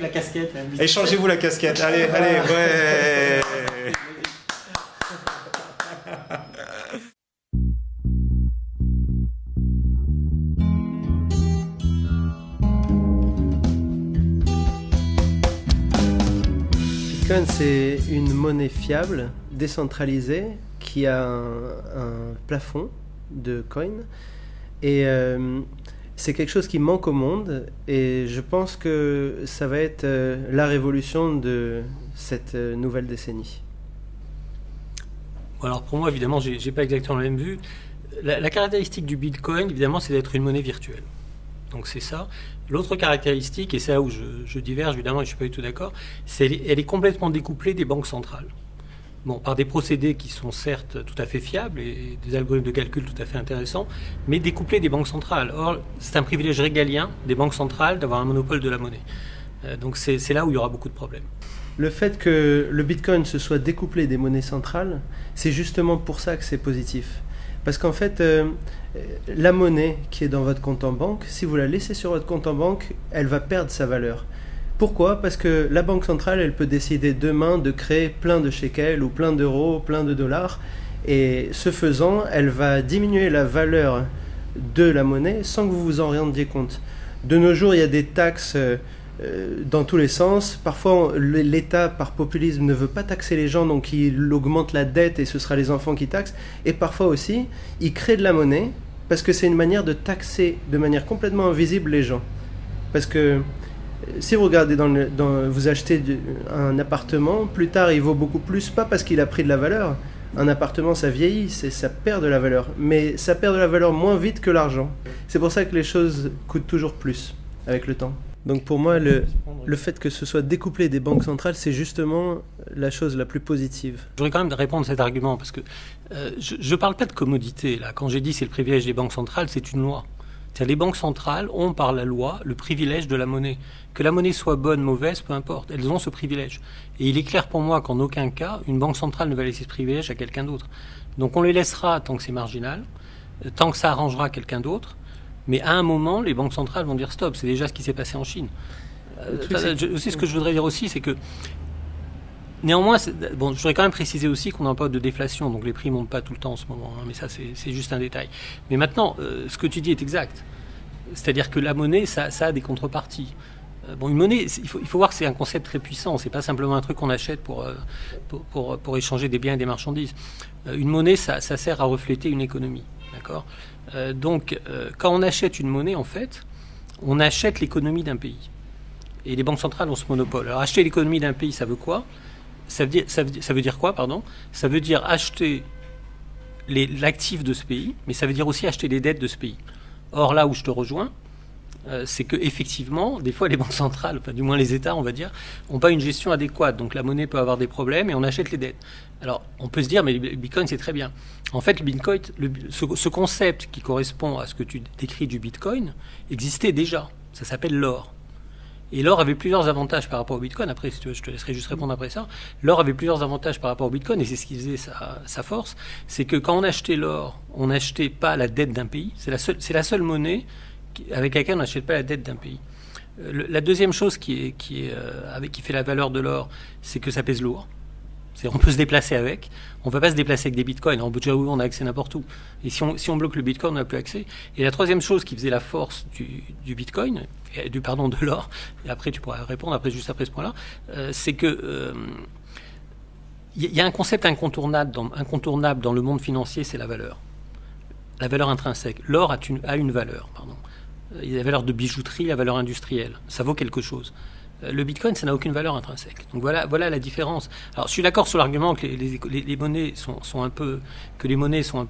La casquette. Échangez-vous la casquette. Allez, allez, ouais. Bitcoin, c'est une monnaie fiable, décentralisée, qui a un plafond de coin. Et c'est quelque chose qui manque au monde. Et je pense que ça va être la révolution de cette nouvelle décennie. Alors pour moi, évidemment, j'ai pas exactement la même vue. La caractéristique du Bitcoin, évidemment, c'est d'être une monnaie virtuelle. Donc c'est ça. L'autre caractéristique, et c'est là où je diverge, évidemment, et je ne suis pas du tout d'accord, c'est qu'elle est complètement découplée des banques centrales. Bon, par des procédés qui sont certes tout à fait fiables et des algorithmes de calcul tout à fait intéressants, mais découplés des banques centrales. Or, c'est un privilège régalien des banques centrales d'avoir un monopole de la monnaie. Donc c'est là où il y aura beaucoup de problèmes. Le fait que le Bitcoin se soit découplé des monnaies centrales, c'est justement pour ça que c'est positif. Parce qu'en fait, la monnaie qui est dans votre compte en banque, si vous la laissez sur votre compte en banque, elle va perdre sa valeur. Pourquoi ? Parce que la banque centrale, elle peut décider demain de créer plein de shekels ou plein d'euros, plein de dollars. Et ce faisant, elle va diminuer la valeur de la monnaie sans que vous vous en rendiez compte. De nos jours, il y a des taxes dans tous les sens. Parfois, l'État, par populisme, ne veut pas taxer les gens, donc il augmente la dette et ce sera les enfants qui taxent. Et parfois aussi, il crée de la monnaie parce que c'est une manière de taxer de manière complètement invisible les gens. Parce que si vous regardez, vous achetez un appartement, plus tard il vaut beaucoup plus, pas parce qu'il a pris de la valeur. Un appartement, ça vieillit, ça perd de la valeur. Mais ça perd de la valeur moins vite que l'argent. C'est pour ça que les choses coûtent toujours plus avec le temps. Donc pour moi, le fait que ce soit découplé des banques centrales, c'est justement la chose la plus positive. Je voudrais quand même répondre à cet argument, parce que je ne parle pas de commodité. Là. Quand j'ai dit c'est le privilège des banques centrales, c'est une loi. C'est-à-dire les banques centrales ont par la loi le privilège de la monnaie. Que la monnaie soit bonne, mauvaise, peu importe, elles ont ce privilège. Et il est clair pour moi qu'en aucun cas, une banque centrale ne va laisser ce privilège à quelqu'un d'autre. Donc on les laissera tant que c'est marginal, tant que ça arrangera quelqu'un d'autre. Mais à un moment, les banques centrales vont dire stop. C'est déjà ce qui s'est passé en Chine. Ce que je voudrais dire aussi, c'est que néanmoins, bon, je voudrais quand même préciser aussi qu'on est en période de déflation, donc les prix ne montent pas tout le temps en ce moment, hein, mais ça c'est juste un détail. Mais maintenant, ce que tu dis est exact. C'est-à-dire que la monnaie, ça a des contreparties. Bon, une monnaie, il faut voir que c'est un concept très puissant, c'est pas simplement un truc qu'on achète pour échanger des biens et des marchandises. Une monnaie, ça sert à refléter une économie, d'accord ? Donc, quand on achète une monnaie, en fait, on achète l'économie d'un pays. Et les banques centrales ont ce monopole. Alors, acheter l'économie d'un pays, ça veut quoi ? Ça veut dire quoi, pardon ? Ça veut dire acheter l'actif de ce pays, mais ça veut dire aussi acheter les dettes de ce pays. Or, là où je te rejoins, c'est que effectivement, des fois, les banques centrales, enfin, du moins les États, on va dire, n'ont pas une gestion adéquate. Donc, la monnaie peut avoir des problèmes et on achète les dettes. Alors, on peut se dire, mais le Bitcoin, c'est très bien. En fait, le Bitcoin, ce concept qui correspond à ce que tu décris du Bitcoin existait déjà. Ça s'appelle l'or. Et l'or avait plusieurs avantages par rapport au Bitcoin. Après, si tu veux, je te laisserai juste répondre après ça. L'or avait plusieurs avantages par rapport au Bitcoin, et c'est ce qui faisait sa force. C'est que quand on achetait l'or, on n'achetait pas la dette d'un pays. C'est la seule monnaie avec laquelle on n'achète pas la dette d'un pays. La deuxième chose qui fait la valeur de l'or, c'est que ça pèse lourd. On peut se déplacer avec. On ne va pas se déplacer avec des bitcoins. En budget, on a accès n'importe où. Et si on bloque le bitcoin, on n'a plus accès. Et la troisième chose qui faisait la force du bitcoin, de l'or, et après tu pourras répondre juste après ce point-là, c'est que y a un concept incontournable dans le monde financier, c'est la valeur. La valeur intrinsèque. L'or a une valeur, pardon. Il y a la valeur de bijouterie, la valeur industrielle. Ça vaut quelque chose. Le Bitcoin, ça n'a aucune valeur intrinsèque. Donc voilà la différence. Alors, je suis d'accord sur l'argument que les monnaies sont un peu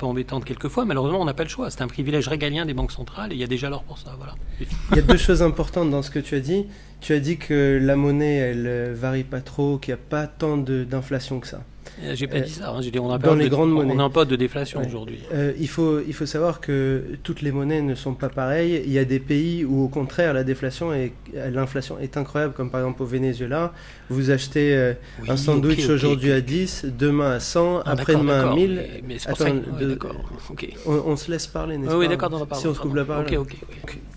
embêtantes quelquefois. Malheureusement, on n'a pas le choix. C'est un privilège régalien des banques centrales et il y a déjà l'or pour ça. Voilà. Il y a deux choses importantes dans ce que tu as dit. Tu as dit que la monnaie, elle varie pas trop, qu'il n'y a pas tant d'inflation que ça. J'ai pas dit ça. Hein. J'ai dit, on a dans les grandes monnaies. On a un pas de déflation aujourd'hui. Il faut savoir que toutes les monnaies ne sont pas pareilles. Il y a des pays où, au contraire, l'inflation est incroyable, comme par exemple au Venezuela. Vous achetez un sandwich aujourd'hui à 10, demain à 100, après-demain à 1000. Mais c'est pour ça que... d'accord. Okay. On se laisse parler, n'est-ce pas? Oui, d'accord, on si on se coupe la parole. Ok.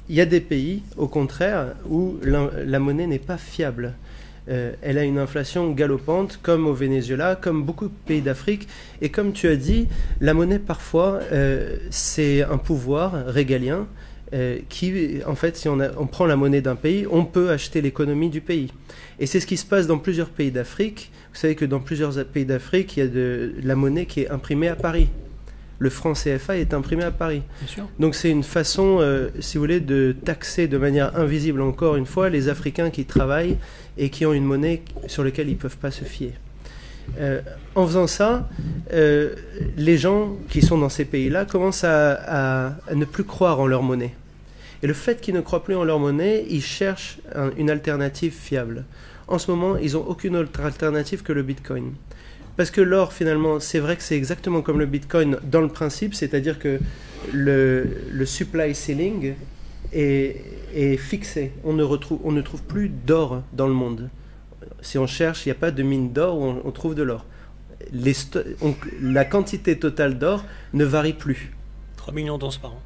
Il y a des pays, au contraire, où la monnaie n'est pas fiable. Elle a une inflation galopante, comme au Venezuela, comme beaucoup de pays d'Afrique. Et comme tu as dit, la monnaie, parfois, c'est un pouvoir régalien qui, en fait, si on prend la monnaie d'un pays, on peut acheter l'économie du pays. Et c'est ce qui se passe dans plusieurs pays d'Afrique. Vous savez que dans plusieurs pays d'Afrique, il y a de la monnaie qui est imprimée à Paris. Le franc CFA est imprimé à Paris. Bien sûr. Donc c'est une façon, si vous voulez, de taxer de manière invisible, encore une fois, les Africains qui travaillent et qui ont une monnaie sur laquelle ils ne peuvent pas se fier. En faisant ça, les gens qui sont dans ces pays-là commencent à ne plus croire en leur monnaie. Et le fait qu'ils ne croient plus en leur monnaie, ils cherchent une alternative fiable. En ce moment, ils n'ont aucune autre alternative que le Bitcoin. Parce que l'or, finalement, c'est vrai que c'est exactement comme le Bitcoin dans le principe, c'est-à-dire que le supply ceiling est fixé. On ne trouve plus d'or dans le monde. Si on cherche, il n'y a pas de mine d'or où on trouve de l'or. La quantité totale d'or ne varie plus. 3 millions d'onces par an.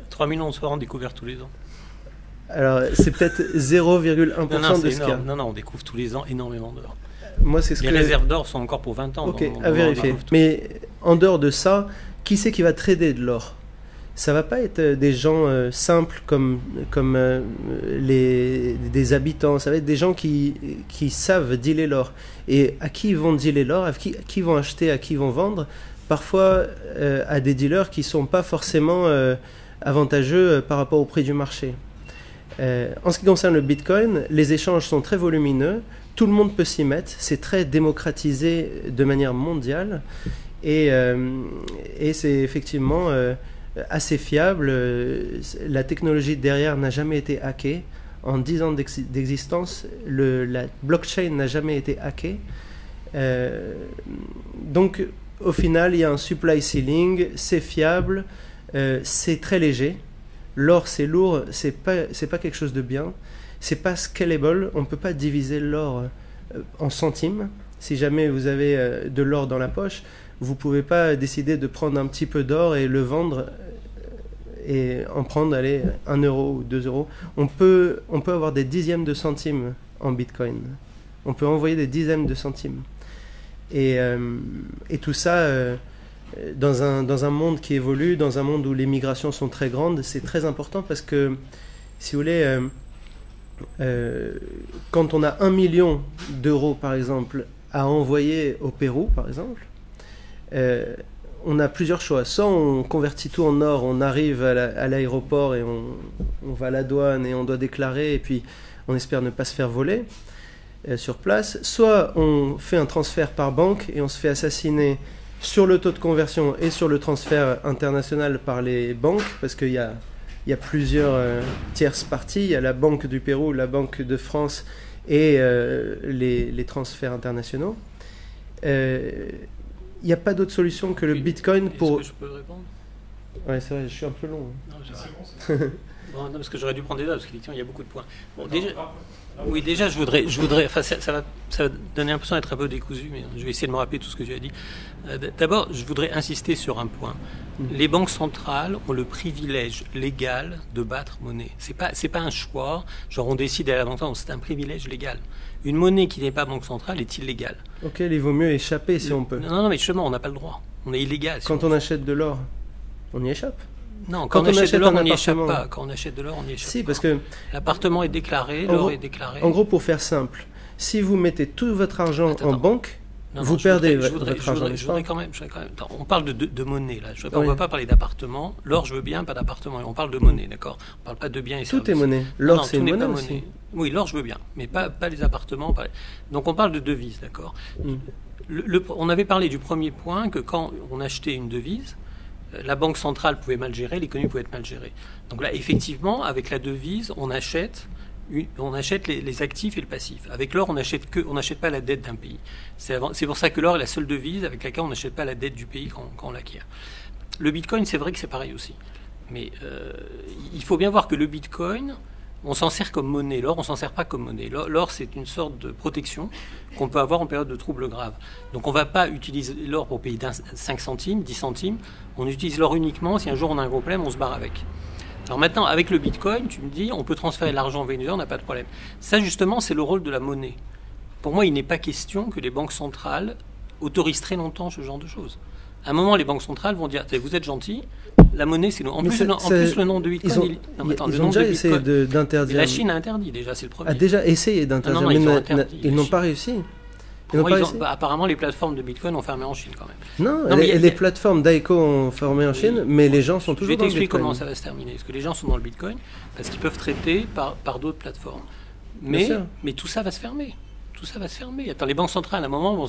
3 millions d'onces par an découvertes tous les ans. Alors, c'est peut-être 0,1% de ce qu'il y a. Non, on découvre tous les ans énormément d'or. Moi, c'est ce les réserves d'or sont encore pour 20 ans. Ok, à vérifier. Mais en dehors de ça, qui c'est qui va trader de l'or? Ça va pas être des gens simples comme des habitants. Ça va être des gens qui savent dealer l'or. Et à qui ils vont dealer l'or, à qui ils vont acheter, à qui ils vont vendre. Parfois à des dealers qui sont pas forcément avantageux par rapport au prix du marché. En ce qui concerne le Bitcoin, les échanges sont très volumineux. Tout le monde peut s'y mettre, c'est très démocratisé de manière mondiale et c'est effectivement assez fiable. La technologie derrière n'a jamais été hackée. En 10 ans d'existence, la blockchain n'a jamais été hackée. Donc au final, il y a un supply ceiling, c'est fiable, c'est très léger. L'or, c'est lourd, c'est pas quelque chose de bien. C'est pas scalable, on ne peut pas diviser l'or en centimes. Si jamais vous avez de l'or dans la poche, vous ne pouvez pas décider de prendre un petit peu d'or et le vendre et en prendre 1 euro ou 2 euros. On peut avoir des dixièmes de centimes en Bitcoin. On peut envoyer des dizaines de centimes. Et tout ça, dans un monde qui évolue, dans un monde où les migrations sont très grandes, c'est très important parce que, si vous voulez... quand on a 1 million d'euros par exemple à envoyer au Pérou par exemple, on a plusieurs choix. Soit on convertit tout en or, on arrive à l'aéroport et on va à la douane et on doit déclarer et puis on espère ne pas se faire voler sur place. Soit on fait un transfert par banque et on se fait assassiner sur le taux de conversion et sur le transfert international par les banques, parce qu'il y a plusieurs tierces parties. Il y a la Banque du Pérou, la Banque de France et les transferts internationaux. Il n'y a pas d'autre solution que le Bitcoin pour... Est-ce que je peux répondre? Ouais, c'est vrai, je suis un peu long. Non, bon, non, parce que j'aurais dû prendre des dates, parce qu'effectivement, il y a beaucoup de points. Bon, déjà, je voudrais enfin, ça va donner l'impression d'être un peu décousu, mais je vais essayer de me rappeler tout ce que tu as dit. D'abord, je voudrais insister sur un point. Les banques centrales ont le privilège légal de battre monnaie. C'est pas un choix, genre on décide à la banque centrale, c'est un privilège légal. Une monnaie qui n'est pas banque centrale est illégale. Ok, il vaut mieux échapper si on peut. Non, mais justement, on n'a pas le droit. On est illégal. Quand on achète de l'or, on y échappe. Non, quand on achète de l'or, on n'y échappe pas. Quand on achète de l'or, on n'y échappe pas. Si, parce que l'appartement est déclaré, l'or est déclaré. En gros, pour faire simple, si vous mettez tout votre argent en banque, vous perdez votre argent. Je voudrais quand même. On parle de monnaie là. On ne va pas parler d'appartement. L'or, je veux bien, pas d'appartement. On parle de monnaie, d'accord. On ne parle pas de biens et services. Tout est monnaie. L'or, c'est une monnaie aussi. Oui, l'or, je veux bien, mais pas les appartements. Donc, on parle de devises, d'accord. On avait parlé du premier point que quand on achetait une devise, la banque centrale pouvait mal gérer, l'économie pouvait être mal gérée. Donc là, effectivement, avec la devise, on achète On achète les actifs et le passif. Avec l'or, on n'achète pas la dette d'un pays. C'est pour ça que l'or est la seule devise avec laquelle on n'achète pas la dette du pays quand on l'acquiert. Le Bitcoin, c'est vrai que c'est pareil aussi. Mais il faut bien voir que le Bitcoin, on s'en sert comme monnaie. L'or, on s'en sert pas comme monnaie. L'or, c'est une sorte de protection qu'on peut avoir en période de troubles graves. Donc on ne va pas utiliser l'or pour payer 5 centimes, 10 centimes. On utilise l'or uniquement si un jour on a un gros problème, on se barre avec. Alors maintenant, avec le Bitcoin, tu me dis, on peut transférer de l'argent au Venezuela, on n'a pas de problème. Ça, justement, c'est le rôle de la monnaie. Pour moi, il n'est pas question que les banques centrales autorisent très longtemps ce genre de choses. À un moment, les banques centrales vont dire, vous êtes gentils, la monnaie, c'est nous. En plus, le nom de Bitcoin... Ils ont déjà essayé d'interdire... La Chine a interdit, déjà, c'est le premier. A déjà essayé d'interdire, mais ils n'ont pas réussi. Apparemment, les plateformes de Bitcoin ont fermé en Chine quand même. Non, les plateformes d'ICO ont fermé en Chine, mais les gens sont toujours dans le Bitcoin. Je vais t'expliquer comment ça va se terminer. Parce que les gens sont dans le Bitcoin, parce qu'ils peuvent traiter par d'autres plateformes. Mais tout ça va se fermer. Tout ça va se fermer. Attends, les banques centrales, à un moment,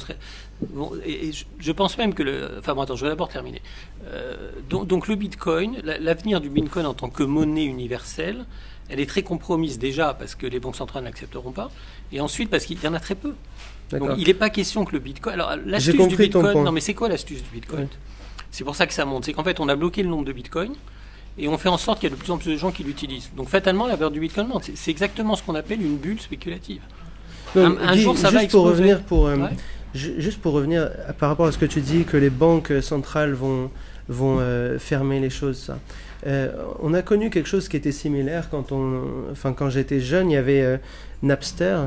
je pense même que Enfin bon, attends, je vais d'abord terminer. Donc le Bitcoin, l'avenir du Bitcoin en tant que monnaie universelle, elle est très compromise déjà parce que les banques centrales n'accepteront pas, et ensuite parce qu'il y en a très peu. Donc il n'est pas question que le Bitcoin... Alors l'astuce du Bitcoin... Non mais c'est quoi l'astuce du Bitcoin ? C'est pour ça que ça monte. C'est qu'en fait on a bloqué le nombre de Bitcoin et on fait en sorte qu'il y a de plus en plus de gens qui l'utilisent. Donc fatalement la valeur du Bitcoin monte. C'est exactement ce qu'on appelle une bulle spéculative. Donc, un jour ça va exploser. Juste pour revenir par rapport à ce que tu dis, que les banques centrales vont fermer les choses, ça. On a connu quelque chose qui était similaire quand j'étais jeune. Il y avait Napster.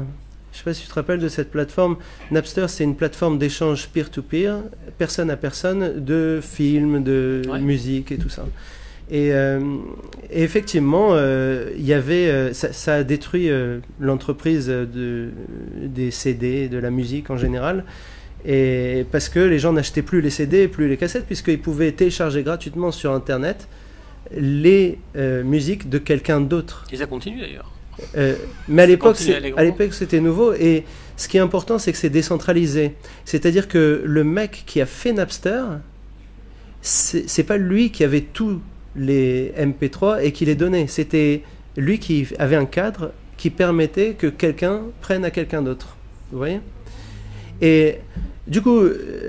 Je ne sais pas si tu te rappelles de cette plateforme. Napster, c'est une plateforme d'échange peer-to-peer, personne à personne, de films, de musique et tout ça. Et effectivement, il y avait, ça a détruit l'entreprise des CD, de la musique en général. Et parce que les gens n'achetaient plus les CD et plus les cassettes, puisqu'ils pouvaient télécharger gratuitement sur Internet les musiques de quelqu'un d'autre. Et ça continue d'ailleurs. Mais à l'époque, c'était nouveau. Et ce qui est important, c'est que c'est décentralisé. C'est-à-dire que le mec qui a fait Napster, c'est pas lui qui avait tous les MP3 et qui les donnait. C'était lui qui avait un cadre qui permettait que quelqu'un prenne à quelqu'un d'autre. Vous voyez ? Et du coup,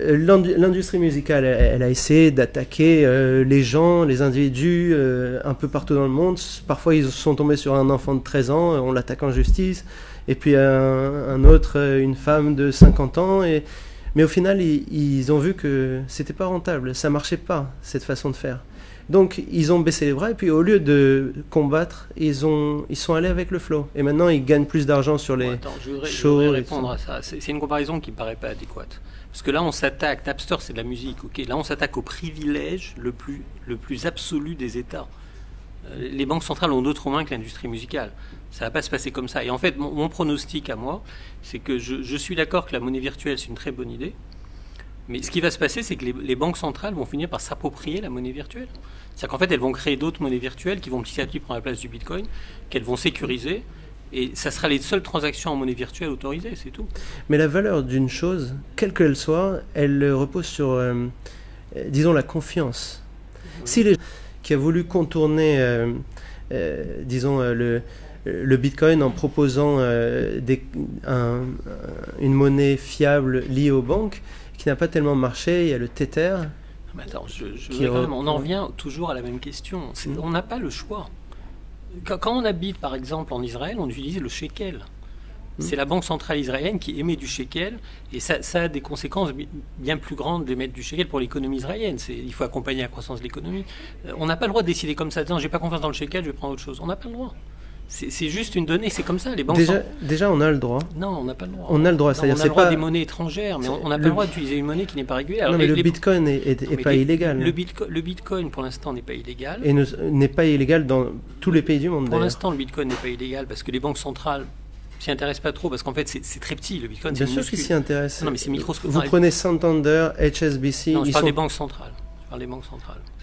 l'industrie musicale, elle a essayé d'attaquer les gens, les individus, un peu partout dans le monde. Parfois, ils sont tombés sur un enfant de 13 ans, on l'attaque en justice. Et puis un autre, une femme de 50 ans. Mais au final, ils ont vu que c'était pas rentable. Ça marchait pas, cette façon de faire. Donc, ils ont baissé les bras. Et puis, au lieu de combattre, ils sont allés avec le flow. Et maintenant, ils gagnent plus d'argent sur les je voudrais répondre à ça. C'est une comparaison qui me paraît pas adéquate. Parce que là, on s'attaque, Napster, c'est de la musique, ok. Là, on s'attaque au privilège le plus absolu des États. Les banques centrales ont d'autres mains que l'industrie musicale. Ça va pas se passer comme ça. Et en fait, mon pronostic à moi, c'est que je suis d'accord que la monnaie virtuelle, c'est une très bonne idée. Mais ce qui va se passer, c'est que les banques centrales vont finir par s'approprier la monnaie virtuelle. C'est-à-dire qu'en fait, elles vont créer d'autres monnaies virtuelles qui vont petit à petit prendre la place du Bitcoin, qu'elles vont sécuriser. Et ça sera les seules transactions en monnaie virtuelle autorisées, c'est tout. Mais la valeur d'une chose, quelle qu'elle soit, elle repose sur, disons, la confiance. Oui. Si les gens qui a voulu contourner, disons, le Bitcoin en proposant une monnaie fiable liée aux banques, qui n'a pas tellement marché, il y a le Tether. Mais attends, on en revient toujours à la même question. On n'a pas le choix. Quand on habite, par exemple, en Israël, on utilise le shekel. C'est la banque centrale israélienne qui émet du shekel, et ça a des conséquences bien plus grandes d'émettre du shekel pour l'économie israélienne. Il faut accompagner la croissance de l'économie. On n'a pas le droit de décider comme ça. Non, j'ai pas confiance dans le shekel, je vais prendre autre chose. On n'a pas le droit. C'est juste une donnée, c'est comme ça. Les banques déjà, on a le droit. Non, on n'a pas le droit. On a le droit, c'est-à-dire on a le droit des monnaies étrangères, mais on n'a pas le droit d'utiliser une monnaie qui n'est pas régulière. Alors, mais le Bitcoin n'est pas illégal. Le Bitcoin, pour l'instant, n'est pas illégal. Et n'est pas illégal dans tous les pays du monde. Pour l'instant, le Bitcoin n'est pas illégal parce que les banques centrales s'y intéressent pas trop, parce qu'en fait, c'est très petit. Le Bitcoin, bien sûr qu'ils s'y intéressent. Non, mais c'est microscopique. Vous prenez Santander, HSBC. Non, je parle des banques centrales.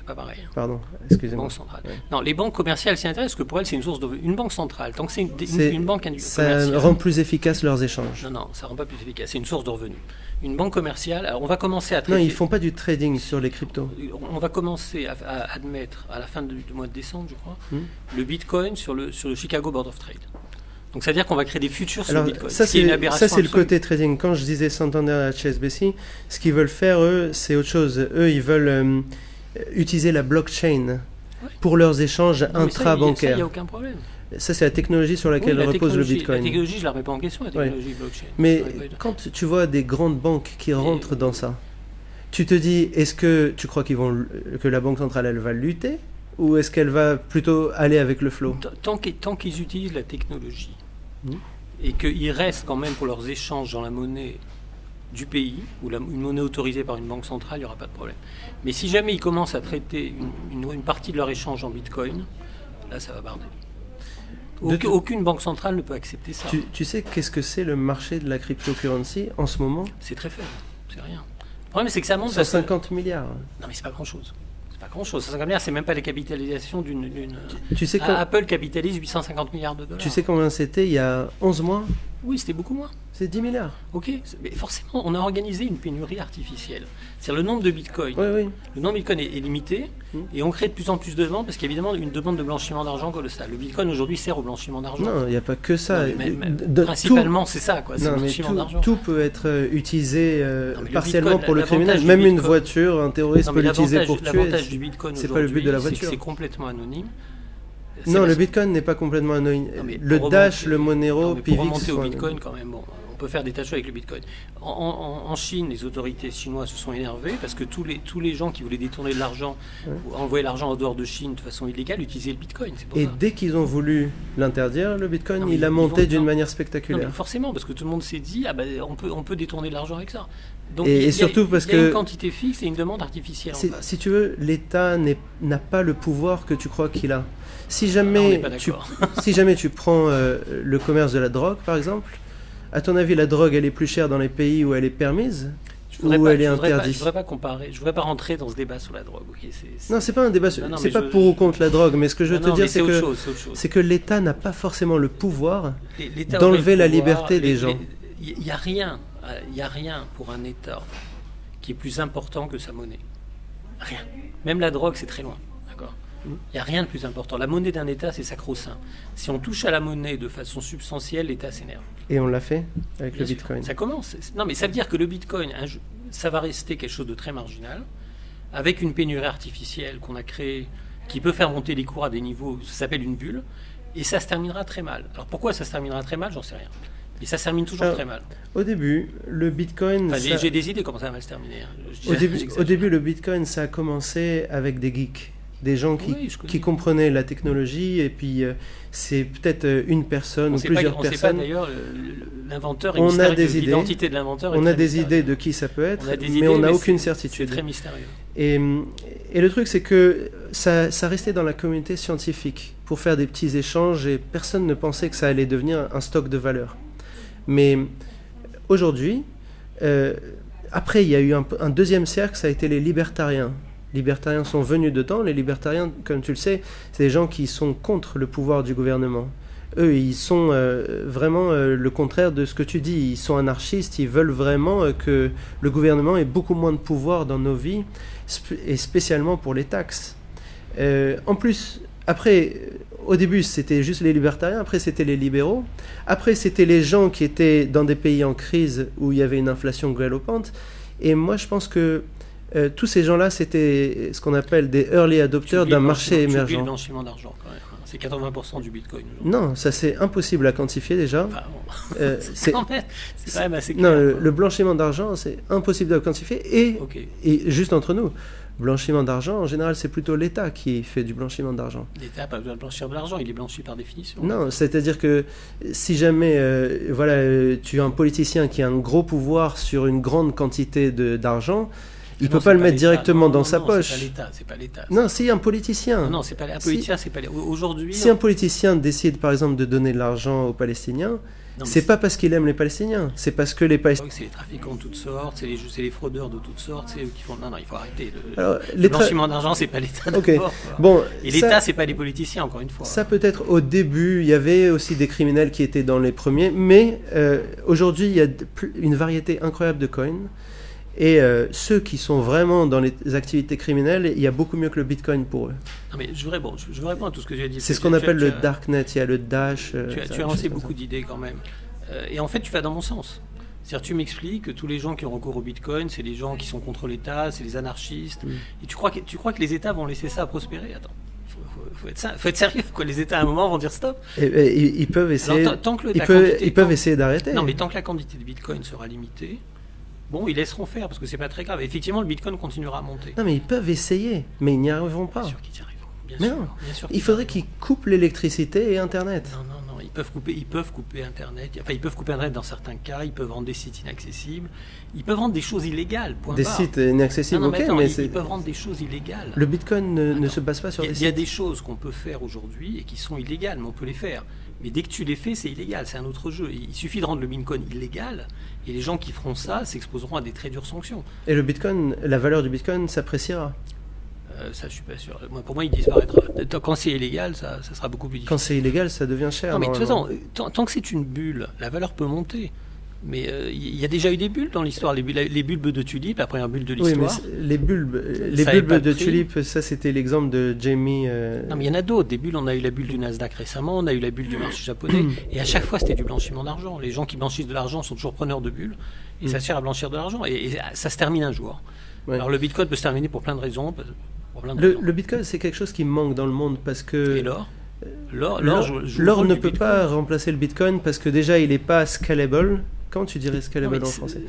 Pas pareil. Pardon, excusez-moi. Banque centrale. Ouais. Non, les banques commerciales s'y intéressent parce que pour elles, c'est une source de... Une banque centrale, tant que c'est une banque commerciale... Ça rend plus efficace leurs échanges. Non, ça rend pas plus efficace. C'est une source de revenus. Une banque commerciale... Alors, on va commencer à traiter... Non, ils font pas du trading sur les cryptos. On va commencer à admettre, à la fin du mois de décembre, je crois, le Bitcoin sur le Chicago Board of Trade. Donc ça veut dire qu'on va créer des futurs sur Alors, le Bitcoin. ça, ce qui est une aberration c'est le absolue. côté trading. Quand je disais Santander à HSBC, ce qu'ils veulent faire, eux, c'est autre chose. Eux, ils veulent utiliser la blockchain pour leurs échanges Non, mais ça, il n'y a intra-bancaires. aucun problème. Ça, c'est la technologie sur laquelle Oui, repose le La Bitcoin. technologie, je ne la remets pas en question, la technologie blockchain. Mais Je la remets pas- quand tu vois des grandes banques qui rentrent dans ça, tu te dis, est-ce que tu crois que la Banque centrale, elle va lutter, ou est-ce qu'elle va plutôt aller avec le flow? Tant qu'ils utilisent la technologie Mhm. et qu'ils restent quand même pour leurs échanges dans la monnaie du pays, ou une monnaie autorisée par une banque centrale, il n'y aura pas de problème. Mais si jamais ils commencent à traiter une partie de leur échange en Bitcoin, là, ça va barder. Aucune banque centrale ne peut accepter ça. Tu sais qu'est-ce que c'est le marché de la cryptocurrency en ce moment? C'est très faible, c'est rien. Le problème, c'est que ça monte parce que... 150 milliards. Non, mais c'est pas grand-chose. C'est pas grand-chose. 150 milliards, c'est même pas la capitalisation d'une... Tu sais, Apple capitalise 850 milliards de dollars. tu sais combien c'était il y a 11 mois? Oui, c'était beaucoup moins. C'est 10 milliards. Ok, mais forcément, on a organisé une pénurie artificielle. C'est-à-dire le nombre de bitcoins. Oui, oui. Le nombre de bitcoins est limité et on crée de plus en plus de demandes parce qu'il y a évidemment une demande de blanchiment d'argent colossale. Le bitcoin aujourd'hui sert au blanchiment d'argent. Non, il n'y a pas que ça. Non, mais principalement, c'est ça, quoi. C'est le blanchiment d'argent. Tout peut être utilisé Non, mais le partiellement Bitcoin, pour le l'avantage criminel. du Même une Bitcoin- voiture, un terroriste Non, peut mais l'utiliser pour tuer. l'avantage du bitcoin C'est pas le but de la aujourd'hui, c'est que voiture. c'est complètement anonyme. Non, le Bitcoin n'est pas complètement anonyme. Non, mais Le pour Dash, remonter- le Monero, non, mais pour Pivix remonter au sont Bitcoin, quand même, bon, on peut faire des tas de choses avec le Bitcoin. En Chine, les autorités chinoises se sont énervées parce que tous les gens qui voulaient détourner de l'argent ou envoyer l'argent en dehors de Chine de façon illégale utilisaient le Bitcoin. C'est pour Et ça. dès qu'ils ont voulu l'interdire, le Bitcoin, Non, mais il a ils monté vont- d'une non. manière Non, mais spectaculaire. forcément, parce que tout le monde s'est dit, on peut détourner de l'argent avec ça. Donc, Et il y a- surtout parce il y a que- une quantité fixe et une demande artificielle en face. Si tu veux, l'État n'a pas le pouvoir que tu crois qu'il a. Si Ah, on jamais, n'est pas tu, d'accord. si jamais tu prends le commerce de la drogue, par exemple, à ton avis, la drogue, elle est plus chère dans les pays où elle est permise ou elle est interdite? Je voudrais pas comparer, je voudrais pas rentrer dans ce débat sur la drogue. Ok, Non, c'est pas un débat, Non, c'est mais pas pour ou contre la drogue, mais ce que je veux te Non, dire, mais c'est autre que, chose, c'est autre chose. c'est que l'État n'a pas forcément le pouvoir L'État d'enlever aurait la le pouvoir, liberté des gens. Il n'y a rien pour un État qui est plus important que sa monnaie. Rien. Même la drogue, c'est très loin. D'accord. Il n'y a rien de plus important. La monnaie d'un État, c'est sacro-saint. Si on touche à la monnaie de façon substantielle, l'État s'énerve. Et on l'a fait avec le Bien sûr. Bitcoin. Ça commence. Non, mais ça veut dire que le Bitcoin, ça va rester quelque chose de très marginal, avec une pénurie artificielle qu'on a créée, qui peut faire monter les cours à des niveaux, ça s'appelle une bulle, et ça se terminera très mal. Alors pourquoi ça se terminera très mal, j'en sais rien. Et ça se termine toujours Alors, très mal. Au début, le Bitcoin... Enfin, ça- j'ai des idées comment ça va se terminer. Hein. Au début, le Bitcoin, ça a commencé avec des geeks, des gens Oui, je connais. qui comprenaient la technologie, et puis c'est peut-être une personne ou plusieurs On ne sait pas personnes. d'ailleurs, l'inventeur est On a mystérieux. des idées. L'identité de l'inventeur est On très a des mystérieuse. idées de qui ça peut être, On a des mais idées, on n'a aucune c'est certitude. très mystérieux. Et le truc, c'est que ça restait dans la communauté scientifique pour faire des petits échanges, et personne ne pensait que ça allait devenir un stock de valeur. Mais aujourd'hui, après, il y a eu un deuxième cercle, ça a été les libertariens. Les libertariens sont venus dedans. Les libertariens, comme tu le sais, c'est des gens qui sont contre le pouvoir du gouvernement. Eux, ils sont vraiment le contraire de ce que tu dis. Ils sont anarchistes, ils veulent vraiment que le gouvernement ait beaucoup moins de pouvoir dans nos vies, et spécialement pour les taxes. En plus, après, au début, c'était juste les libertariens, après c'était les libéraux, après c'était les gens qui étaient dans des pays en crise où il y avait une inflation galopante. Et moi, je pense que tous ces gens-là, c'était ce qu'on appelle des early adopters d'un marché Tu oublies le émergent. blanchiment d'argent quand même. C'est 80% du Bitcoin. Non, ça c'est impossible à quantifier déjà. Enfin, bon. C'est quand même assez non, clair. le blanchiment d'argent, c'est impossible à quantifier. Ok. Et juste entre nous, blanchiment d'argent, en général, c'est plutôt l'État qui fait du blanchiment d'argent. L'État n'a pas besoin de blanchir de l'argent, il est blanchi par définition. Non, c'est-à-dire que si jamais tu as un politicien qui a un gros pouvoir sur une grande quantité d'argent, il ne peut Non, pas c'est le mettre l'État. directement Non, dans non, sa non, poche. C'est pas l'État. Non, si un politicien. Non, c'est pas un politicien, c'est pas aujourd'hui. Si un politicien décide, par exemple, de donner de l'argent aux Palestiniens, c'est pas parce qu'il aime les Palestiniens, c'est parce que les Palestiniens... C'est les trafiquants de toutes sortes, c'est les fraudeurs de toutes sortes, c'est eux qui font. Non, il faut arrêter. Alors, Le blanchiment d'argent, c'est pas l'État. Ok. d'abord, quoi. Bon, Et ça- l'État, c'est pas les politiciens, encore une fois. Ça peut-être au début, il y avait aussi des criminels qui étaient dans les premiers, mais aujourd'hui il y a une variété incroyable de coins, Et ceux qui sont vraiment dans les activités criminelles, il y a beaucoup mieux que le Bitcoin pour eux. Non, mais je réponds à tout ce que j'ai dit. C'est ce qu'on appelle le darknet, il y a le Dash. Tu as lancé beaucoup d'idées quand même. Et en fait, tu vas dans mon sens. C'est-à-dire, tu m'expliques que tous les gens qui ont recours au Bitcoin, c'est les gens qui sont contre l'État, c'est les anarchistes. Et tu crois que les États vont laisser ça prospérer? Attends. Faut être sérieux, quoi. Les États à un moment vont dire stop. Ils peuvent essayer. Alors, tant que ils peuvent essayer d'arrêter. Non, mais tant que la quantité de Bitcoin sera limitée, bon, ils laisseront faire parce que c'est pas très grave. Effectivement, le Bitcoin continuera à monter. Non, mais ils peuvent essayer, mais ils n'y arriveront pas. Bien sûr qu'ils y arriveront. Bien sûr. Il faudrait qu'ils coupent l'électricité et Internet. Non. Ils peuvent couper Internet. Enfin, ils peuvent couper Internet dans certains cas. Ils peuvent rendre des sites inaccessibles. Ils peuvent rendre des choses illégales. Point des barre. Sites inaccessibles, non, ok, attends, mais ils peuvent rendre des choses illégales. Le Bitcoin ne se base pas sur des sites. Il y a des choses qu'on peut faire aujourd'hui et qui sont illégales, mais on peut les faire. Mais dès que tu les fais, c'est illégal, c'est un autre jeu. Il suffit de rendre le Bitcoin illégal, et les gens qui feront ça s'exposeront à des très dures sanctions. Et le Bitcoin, la valeur du Bitcoin s'appréciera. Ça, je suis pas sûr. Pour moi, il disparaîtra. Quand c'est illégal, ça sera beaucoup plus difficile. Quand c'est illégal, ça devient cher. Non, mais de toute façon, tant que c'est une bulle, la valeur peut monter. Mais il y a déjà eu des bulles dans l'histoire. Les bulbes de tulipes, la première bulle de l'histoire. Oui, mais les bulbes de tulipes, ça c'était l'exemple de Jamie. Non, mais il y en a d'autres. Des bulles, on a eu la bulle du Nasdaq récemment, on a eu la bulle du marché japonais. Et à chaque fois, c'était du blanchiment d'argent. Les gens qui blanchissent de l'argent sont toujours preneurs de bulles. Et ça sert à blanchir de l'argent. Et ça se termine un jour. Ouais. Alors le Bitcoin peut se terminer pour plein de raisons. Le Bitcoin, c'est quelque chose qui manque dans le monde parce que. Et l'or L'or ne peut pas remplacer le Bitcoin parce que déjà, il n'est pas scalable. Comment tu dirais scalable en français?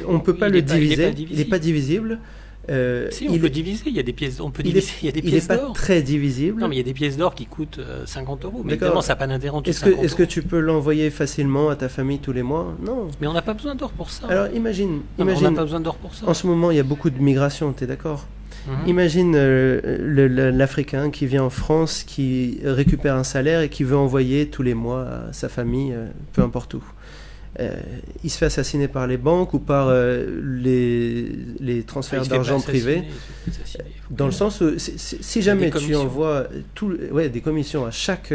On ne peut pas le diviser. Il n'est pas divisible. Si, on peut diviser. Il y a des pièces. On peut diviser. Il y a des pièces d'or. Il n'est pas très divisible. Non, mais il y a des pièces d'or qui coûtent 50 €. Mais évidemment, ça n'a pas d'intérêt. Est-ce que tu peux l'envoyer facilement à ta famille tous les mois? Non. Mais on n'a pas besoin d'or pour ça. Alors imagine. On n'a pas besoin d'or pour ça. En ce moment, il y a beaucoup de migration. Tu es d'accord? Imagine l'Africain qui vient en France, qui récupère un salaire et qui veut envoyer tous les mois à sa famille, peu importe où. Il se fait assassiner par les banques ou par les transferts d'argent privés, dans le sens où si jamais tu envoies des commissions à chaque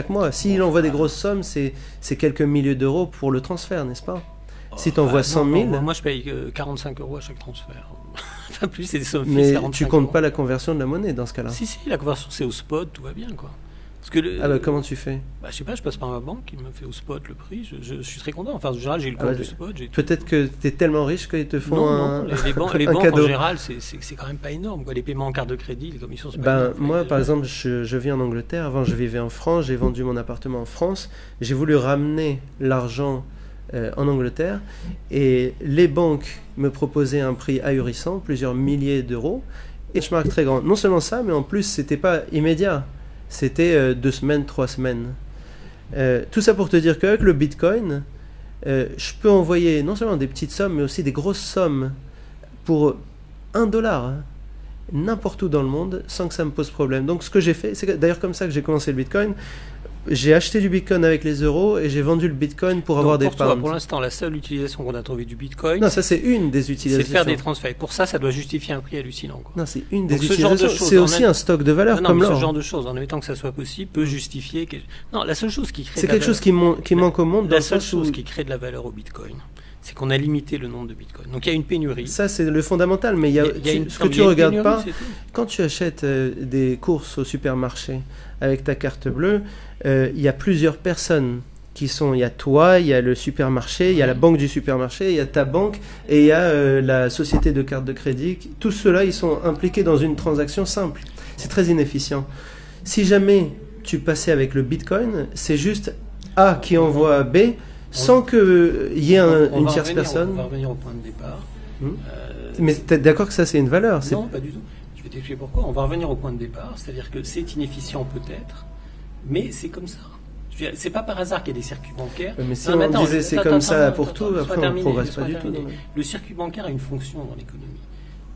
mois, s'il envoie des grosses sommes, c'est quelques milliers d'euros pour le transfert, n'est-ce pas? Si tu envoies 100 000... moi je paye 45 € à chaque transfert. Enfin, plus c'est des sommes fixes. Mais tu comptes pas la conversion de la monnaie dans ce cas-là? Si, la conversion c'est au spot, tout va bien quoi. Parce que comment tu fais? Je sais pas, je passe par ma banque, il me fait au spot le prix, je suis très content. Enfin, en général, j'ai le compte du spot. Peut-être que tu es tellement riche qu'ils te font les banques en général, c'est quand même pas énorme. Quoi. Les paiements en carte de crédit, les commissions, c'est pas énorme. Moi, par exemple, je vis en Angleterre. Avant, je vivais en France. J'ai vendu mon appartement en France. J'ai voulu ramener l'argent en Angleterre. Et les banques me proposaient un prix ahurissant, plusieurs milliers d'euros. Et je marque très grand. Non seulement ça, mais en plus, c'était pas immédiat. C'était 2 semaines, 3 semaines. Tout ça pour te dire qu'avec le Bitcoin, je peux envoyer non seulement des petites sommes, mais aussi des grosses sommes pour $1, n'importe où dans le monde, sans que ça me pose problème. Donc ce que j'ai fait, c'est d'ailleurs comme ça que j'ai commencé le Bitcoin. J'ai acheté du Bitcoin avec les euros et j'ai vendu le Bitcoin pour avoir des pounds. Pour l'instant, la seule utilisation qu'on a trouvée du Bitcoin... Non, ça c'est une des utilisations. C'est de faire des transferts. Pour ça, ça doit justifier un prix hallucinant. Quoi. Non, c'est une des utilisations. C'est aussi un stock de valeur comme l'or. Ce genre de choses, en admettant que ça soit possible, peut justifier... Non, la seule chose qui crée... C'est quelque chose qui manque au monde. La seule chose qui crée de la valeur au Bitcoin, c'est qu'on a limité le nombre de Bitcoin. Donc il y a une pénurie. Ça, c'est le fondamental, mais ce que tu ne regardes pas, quand tu achètes des courses au supermarché avec ta carte bleue, il y a plusieurs personnes qui sont... Il y a toi, il y a le supermarché, il y a la banque du supermarché, il y a ta banque et il y a la société de carte de crédit. Tous ceux-là, ils sont impliqués dans une transaction simple. C'est très inefficient. Si jamais tu passais avec le Bitcoin, c'est juste A qui envoie à B, sans qu'il y ait une tierce personne. On va revenir au point de départ. Mais tu es d'accord que ça, c'est une valeur? Non, pas du tout. Je vais t'expliquer pourquoi. On va revenir au point de départ, c'est-à-dire que c'est inefficient peut-être, mais c'est comme ça. C'est pas par hasard qu'il y a des circuits bancaires. Mais si on disait c'est comme ça pour tout, après on ne progresse pas du tout. Le circuit bancaire a une fonction dans l'économie.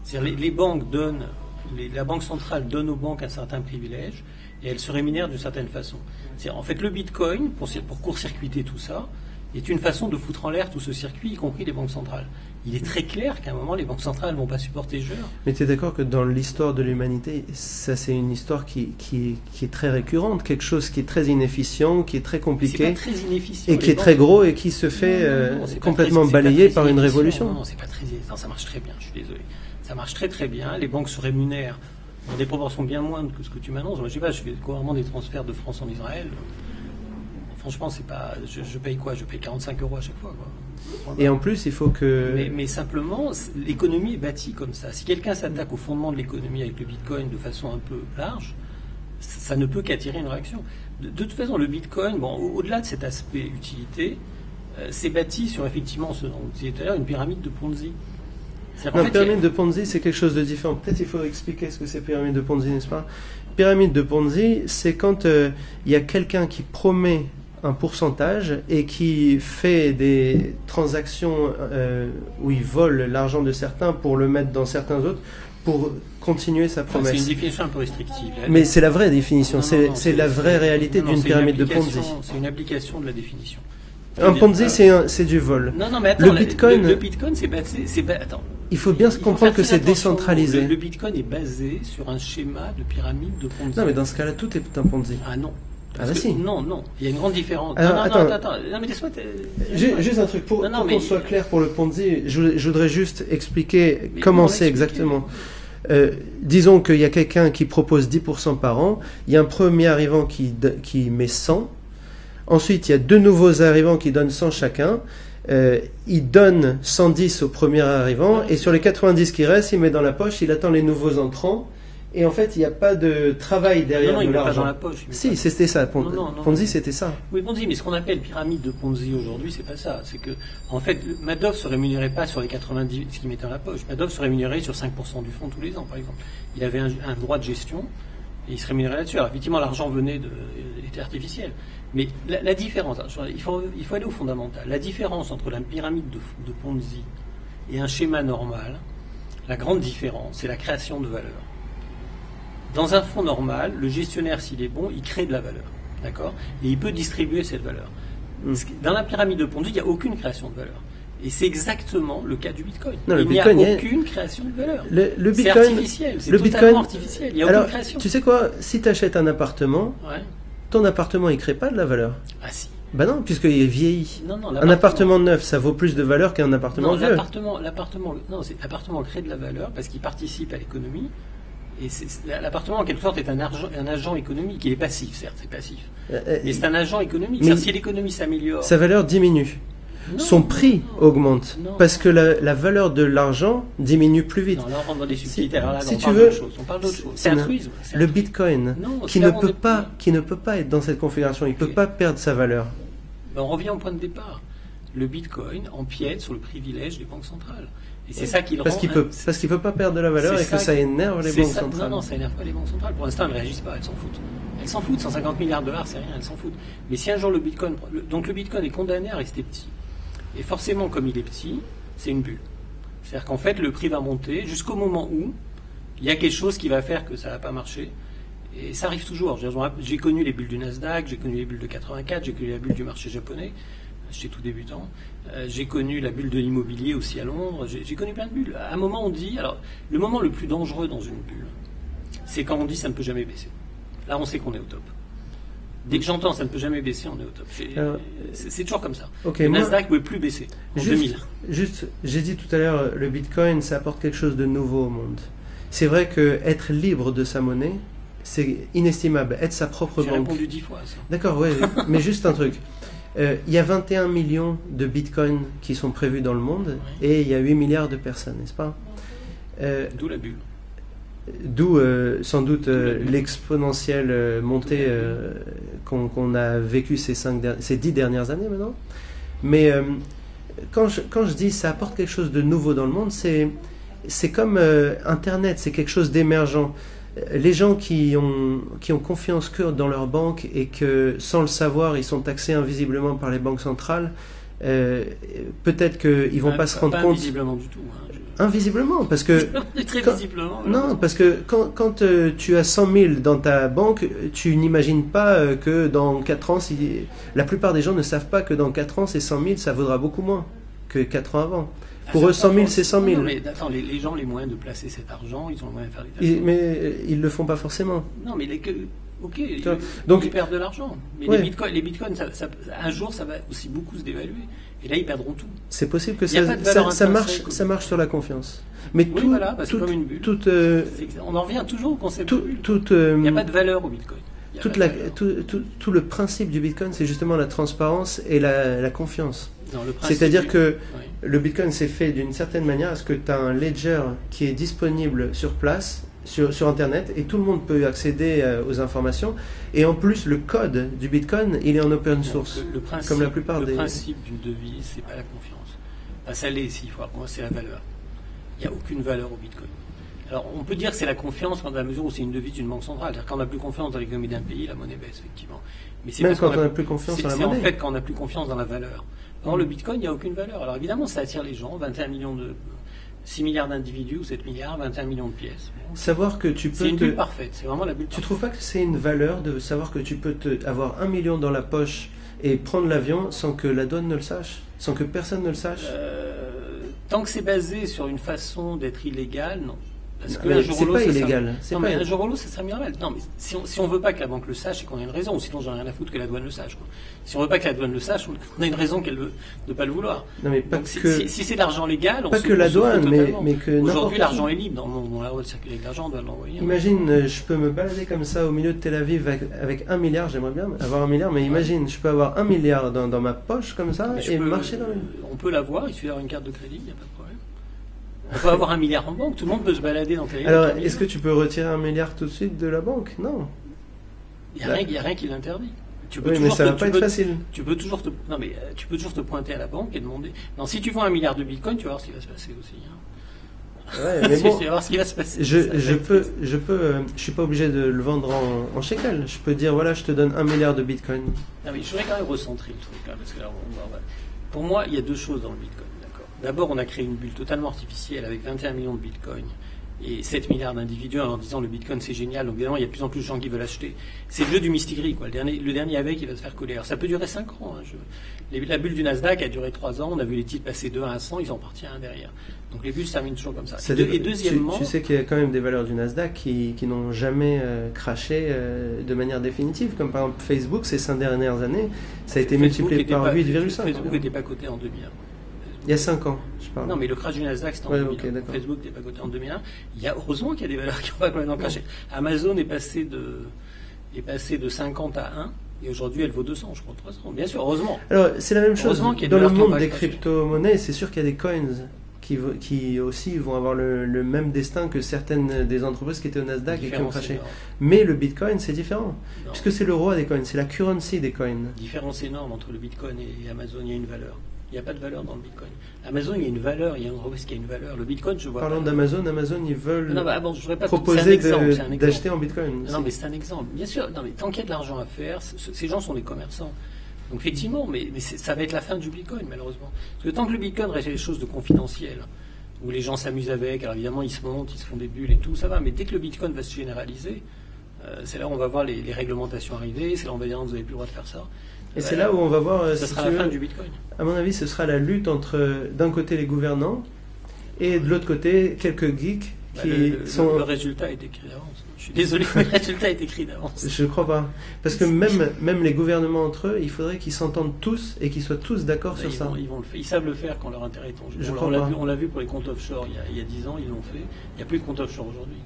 C'est-à-dire les banques donnent, la banque centrale donne aux banques un certain privilège et elles se rémunèrent d'une certaine façon. En fait, le Bitcoin, pour court-circuiter tout ça, est une façon de foutre en l'air tout ce circuit, y compris les banques centrales. Il est très clair qu'à un moment, les banques centrales ne vont pas supporter ce jeu. Mais tu es d'accord que dans l'histoire de l'humanité, ça c'est une histoire qui est très récurrente, quelque chose qui est très inefficient, qui est très compliqué, c'est pas très inefficient, et qui est très gros et qui se fait complètement balayer par une révolution. Non, c'est pas très inefficient. Ça marche très bien, je suis désolé. Ça marche très très bien. Les banques se rémunèrent dans des proportions bien moindres que ce que tu m'annonces. Moi, je sais pas, je fais couramment des transferts de France en Israël. Franchement, c'est pas. Je paye quoi? Je paye 45 € à chaque fois, quoi. Et en plus, il faut que... Mais simplement, l'économie est bâtie comme ça. Si quelqu'un s'attaque au fondement de l'économie avec le Bitcoin de façon un peu large, ça ne peut qu'attirer une réaction. De toute façon, le Bitcoin, bon, au-delà de cet aspect utilité, c'est bâti sur effectivement ce dont vous disiez tout à l'heure, une pyramide de Ponzi. Non, pyramide de Ponzi, c'est quelque chose de différent. Peut-être il faut expliquer ce que c'est pyramide de Ponzi, n'est-ce pas? Pyramide de Ponzi, c'est quand il y a quelqu'un qui promet un pourcentage et qui fait des transactions où il vole l'argent de certains pour le mettre dans certains autres pour continuer sa promesse. C'est une définition un peu restrictive. Mais c'est la vraie définition, c'est la vraie réalité d'une pyramide de Ponzi. C'est une application de la définition. Un Ponzi, c'est du vol. Non, mais attends, le Bitcoin, attends. Il faut bien comprendre que c'est décentralisé. Le Bitcoin est basé sur un schéma de pyramide de Ponzi. Non, mais dans ce cas-là, tout est un Ponzi. Ah non. Si. Non, il y a une grande différence. Alors, attends. Non, mais laisse-moi. Juste un truc, pour qu'on soit clair pour le Ponzi, je voudrais juste expliquer comment c'est exactement. Disons qu'il y a quelqu'un qui propose 10% par an, il y a un premier arrivant qui met 100, ensuite il y a deux nouveaux arrivants qui donnent 100 chacun, il donne 110 au premier arrivant, et sur les 90 qui restent, il met dans la poche, il attend les nouveaux entrants. Et en fait, il n'y a pas de travail derrière de l'argent. Pas dans la poche. Si, c'était ça. Ponzi, c'était ça. Oui, Ponzi, mais ce qu'on appelle pyramide de Ponzi aujourd'hui, c'est pas ça. C'est que, en fait, Madoff se rémunérait pas sur les 90 ce qu'il mettait dans la poche. Madoff se rémunérait sur 5% du fonds tous les ans, par exemple. Il avait un droit de gestion et il se rémunérait là-dessus. Alors, effectivement, l'argent était artificiel. Mais la différence, il faut aller au fondamental. La différence entre la pyramide de Ponzi et un schéma normal, la grande différence, c'est la création de valeur. Dans un fonds normal, le gestionnaire, s'il est bon, il crée de la valeur. D'accord? Et il peut distribuer cette valeur. Dans la pyramide de Ponzi, il n'y a aucune création de valeur. Et c'est exactement le cas du Bitcoin. Il n'y a aucune création de valeur. Le Bitcoin, c'est artificiel. C'est totalement artificiel. Il n'y a aucune création. Tu sais quoi? Si tu achètes un appartement, ton appartement, il ne crée pas de la valeur. Ah si. Ben non, puisqu'il est vieilli. Non, un appartement neuf, ça vaut plus de valeur qu'un appartement vieux. L'appartement crée de la valeur parce qu'il participe à l'économie. Et l'appartement, en quelque sorte, est un agent économique. Il est passif, certes, c'est passif. Mais c'est un agent économique. Si l'économie s'améliore... Sa valeur diminue. Son prix augmente. Parce que la valeur de l'argent diminue plus vite. Non, là, on rentre dans des subtilités. Alors là, si on tu parle veux, d'autre chose. On parle d'autre chose. C'est altruisme. Le Bitcoin, qui ne peut pas être dans cette configuration, il ne peut pas perdre sa valeur. On revient au point de départ. Le Bitcoin empiète sur le privilège des banques centrales. Et c'est ça qui le rend... Parce qu'il peut pas perdre de la valeur et que ça énerve les banques centrales. Non, ça énerve pas les banques centrales. Pour l'instant, elles ne réagissent pas, elles s'en foutent. Elles s'en foutent, 150 milliards de dollars, c'est rien, elles s'en foutent. Mais si un jour le Bitcoin... Donc le Bitcoin est condamné à rester petit. Et forcément, comme il est petit, c'est une bulle. C'est-à-dire qu'en fait, le prix va monter jusqu'au moment où il y a quelque chose qui va faire que ça ne va pas marcher. Et ça arrive toujours. J'ai connu les bulles du Nasdaq, j'ai connu les bulles de 84, j'ai connu la bulle du marché japonais. J'étais tout débutant. J'ai connu la bulle de l'immobilier aussi à Londres. J'ai connu plein de bulles. À un moment, on dit... Alors, le moment le plus dangereux dans une bulle, c'est quand on dit ça ne peut jamais baisser. Là, on sait qu'on est au top. Dès que j'entends ça ne peut jamais baisser, on est au top. C'est toujours comme ça. Le Nasdaq ne pouvait plus baisser en 2000. Juste, j'ai dit tout à l'heure, le Bitcoin, ça apporte quelque chose de nouveau au monde. C'est vrai qu'être libre de sa monnaie, c'est inestimable. Être sa propre banque. J'ai répondu 10 fois à ça. D'accord, ouais. Mais juste un truc. Il y a 21 millions de bitcoins qui sont prévus dans le monde et il y a 8 milliards de personnes, n'est-ce pas? D'où la bulle. D'où sans doute l'exponentielle montée qu'on a vécue ces 10 dernières années maintenant. Mais quand je dis ça apporte quelque chose de nouveau dans le monde, c'est comme Internet, c'est quelque chose d'émergent. Les gens qui ont confiance que dans leur banque et que sans le savoir ils sont taxés invisiblement par les banques centrales, peut-être qu'ils vont pas se rendre compte. Invisiblement du tout. Hein, Invisiblement, parce que très visiblement. non, parce que quand tu as 100 000 dans ta banque, tu n'imagines pas que dans 4 ans, la plupart des gens ne savent pas que dans 4 ans, ces 100 000, ça vaudra beaucoup moins que 4 ans avant. Pour eux, 100 000, c'est 100 000. Non, mais attends, les gens ont les moyens de placer cet argent, ils ont le moyen de faire des tâches. Mais ils ne le font pas forcément. Non, mais ok, donc, ils perdent de l'argent. Mais ouais. les bitcoins un jour, ça va aussi beaucoup se dévaluer. Et là, ils perdront tout. C'est possible que ça marche sur la confiance. Mais oui, voilà, parce que comme une bulle. On en revient toujours au concept de bulle. Il n'y a pas de valeur au bitcoin. Tout le principe du bitcoin, c'est justement la transparence et la confiance. C'est-à-dire que le bitcoin s'est fait d'une certaine manière à ce que tu as un ledger qui est disponible sur place, sur Internet, et tout le monde peut accéder aux informations. Et en plus, le code du bitcoin, il est en open source, comme la plupart des... Le principe d'une devise, c'est pas la confiance. Enfin, ça l'est, s'il faut voir, c'est la valeur. Il n'y a aucune valeur au bitcoin. Alors, on peut dire que c'est la confiance dans la mesure où c'est une devise d'une banque centrale. C'est-à-dire quand on n'a plus confiance dans l'économie d'un pays, la monnaie baisse, effectivement. Mais c'est même quand on n'a plus confiance dans la monnaie. C'est en fait quand on n'a plus confiance dans la valeur. Dans le bitcoin, il n'y a aucune valeur. Alors évidemment, ça attire les gens, 6 milliards d'individus ou 7 milliards, 21 millions de pièces. Savoir que tu peux... C'est une bulle parfaite, c'est vraiment la bulle parfaite. Tu trouves pas que c'est une valeur de savoir que tu peux avoir 1 million dans la poche et prendre l'avion sans que la douane ne le sache, sans que personne ne le sache? Tant que c'est basé sur une façon d'être illégal, non. Parce que c'est pas illégal. Un jour ou l'autre, ça serait mal. Non, mais si on veut pas que la banque le sache, c'est qu'on a une raison. Sinon, j'en ai rien à foutre que la douane le sache. Quoi. Si on veut pas que la douane le sache, on a une raison qu'elle veut de pas le vouloir. Non, mais pas donc, que... si c'est de l'argent légal, pas que la douane, mais que aujourd'hui, l'argent est libre. On a le droit de circuler avec l'argent, on doit l'envoyer. Imagine, je peux me balader comme ça au milieu de Tel Aviv avec 1 milliard. J'aimerais bien avoir 1 milliard, mais imagine, je peux avoir 1 milliard dans ma poche comme ça et marcher dans les... On peut l'avoir. Il suffit d'avoir une carte de crédit, il n'y a pas de problème. On peut avoir 1 milliard en banque, tout le monde peut se balader dans Tel Aviv. Alors, est-ce que tu peux retirer 1 milliard tout de suite de la banque? Non. Il n'y a rien qui l'interdit. Mais ça va pas être facile. Tu peux toujours te pointer à la banque et demander. Non, si tu vends 1 milliard de bitcoin, tu vas voir ce qui va se passer aussi. Hein. Ouais, mais bon, tu vas voir ce qui va se passer. Je suis pas obligé de le vendre en shekel. Je peux dire voilà, je te donne 1 milliard de bitcoin. Non, mais je voudrais quand même recentrer le truc, hein, parce que là, pour moi, il y a 2 choses dans le bitcoin. D'abord, on a créé une bulle totalement artificielle avec 21 millions de bitcoins et 7 milliards d'individus en disant le bitcoin c'est génial. Donc évidemment, il y a de plus en plus de gens qui veulent acheter. C'est le jeu du mystigri, quoi. Le dernier avec, il va se faire coller. Alors ça peut durer 5 ans. Hein. La bulle du Nasdaq a duré 3 ans. On a vu les titres passer de 1 à 100, ils sont partis à 1 derrière. Donc les bulles se terminent toujours comme ça. Et deuxièmement... Tu sais qu'il y a quand même des valeurs du Nasdaq qui n'ont jamais craché de manière définitive. Comme par exemple Facebook, ces 5 dernières années, ça a été multiplié par 8,5. Facebook n'était pas coté en 2001. Il y a 5 ans, je parle. Non, mais le crash du Nasdaq, c'était en 2001. Okay, Facebook n'était pas coté en 2001. Heureusement qu'il y a des valeurs qui n'ont pas complètement crashé. Amazon est passé de 50 à 1, et aujourd'hui elle vaut 200, je crois, 300. Bien sûr, heureusement. Alors, c'est la même chose. Dans le monde des crypto-monnaies, c'est sûr qu'il y a des coins qui aussi vont avoir le même destin que certaines des entreprises qui étaient au Nasdaq et qui ont craché. Mais le Bitcoin, c'est différent. Non. Puisque c'est le roi des coins, c'est la currency des coins. Différence énorme entre le Bitcoin et Amazon, il y a une valeur. Il n'y a pas de valeur dans le Bitcoin. Amazon, il y a une valeur, il y a une entreprise qui a une valeur. Le Bitcoin, je vois. Parlons d'Amazon, ils veulent je proposer d'acheter en Bitcoin. Non, mais c'est un exemple. Bien sûr, non, mais tant qu'il y a de l'argent à faire, ces gens sont des commerçants. Donc effectivement, mais ça va être la fin du Bitcoin, malheureusement. Parce que tant que le Bitcoin reste des choses de confidentielles, où les gens s'amusent avec, alors évidemment, ils se montent, ils se font des bulles et tout, ça va. Mais dès que le Bitcoin va se généraliser, c'est là où on va voir les réglementations arriver, c'est là où on va dire, vous n'avez plus le droit de faire ça. Et c'est là où on va voir... Ça sera la fin du Bitcoin. À mon avis, ce sera la lutte entre, d'un côté, les gouvernants, et de l'autre côté, quelques geeks qui sont... Le résultat est écrit d'avance. Je suis désolé, mais le résultat est écrit d'avance. Je ne crois pas. Parce que même les gouvernements entre eux, il faudrait qu'ils s'entendent tous et qu'ils soient tous d'accord sur ça. Ils savent le faire quand leur intérêt est en jeu. On l'a vu pour les comptes offshore il y a 10 ans, ils l'ont fait. Il n'y a plus de comptes offshore aujourd'hui.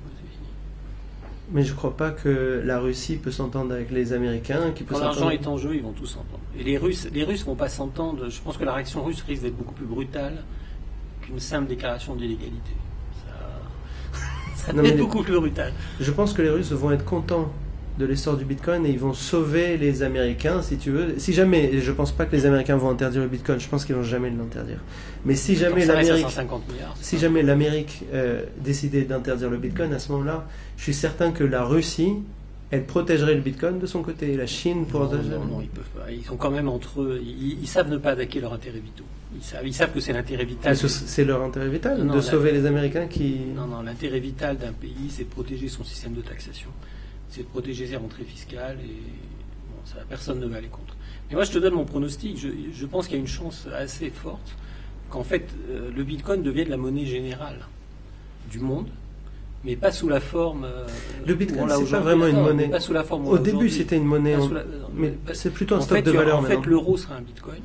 Mais je ne crois pas que la Russie peut s'entendre avec les Américains. Quand l'argent est en jeu, ils vont tous s'entendre. Et les Russes ne vont pas s'entendre. Je pense que la réaction russe risque d'être beaucoup plus brutale qu'une simple déclaration d'illégalité. Ça va être beaucoup plus brutal. Je pense que les Russes vont être contents de l'essor du Bitcoin et ils vont sauver les Américains, si tu veux. Si jamais, et je ne pense pas que les Américains vont interdire le Bitcoin, je pense qu'ils ne vont jamais l'interdire. Mais si jamais l'Amérique décidait d'interdire le Bitcoin, à ce moment-là, je suis certain que la Russie Elle protégerait le Bitcoin de son côté. La Chine protégerait. Non, ils peuvent pas. Ils sont quand même entre eux. Ils savent ne pas attaquer leurs intérêts vitaux. Ils savent que c'est l'intérêt vital. C'est leur intérêt vital Non, de sauver les Américains qui. Non, l'intérêt vital d'un pays, c'est de protéger son système de taxation. C'est de protéger ses rentrées fiscales et bon, ça, personne ne va aller contre. Mais moi, je te donne mon pronostic. Je pense qu'il y a une chance assez forte qu'en fait, le Bitcoin devienne la monnaie générale du monde, mais pas sous la forme. Le Bitcoin, c'est pas vraiment une monnaie. Pas sous la forme. Au début, c'était une monnaie, mais c'est plutôt un stock de valeur. En fait, l'euro sera un Bitcoin.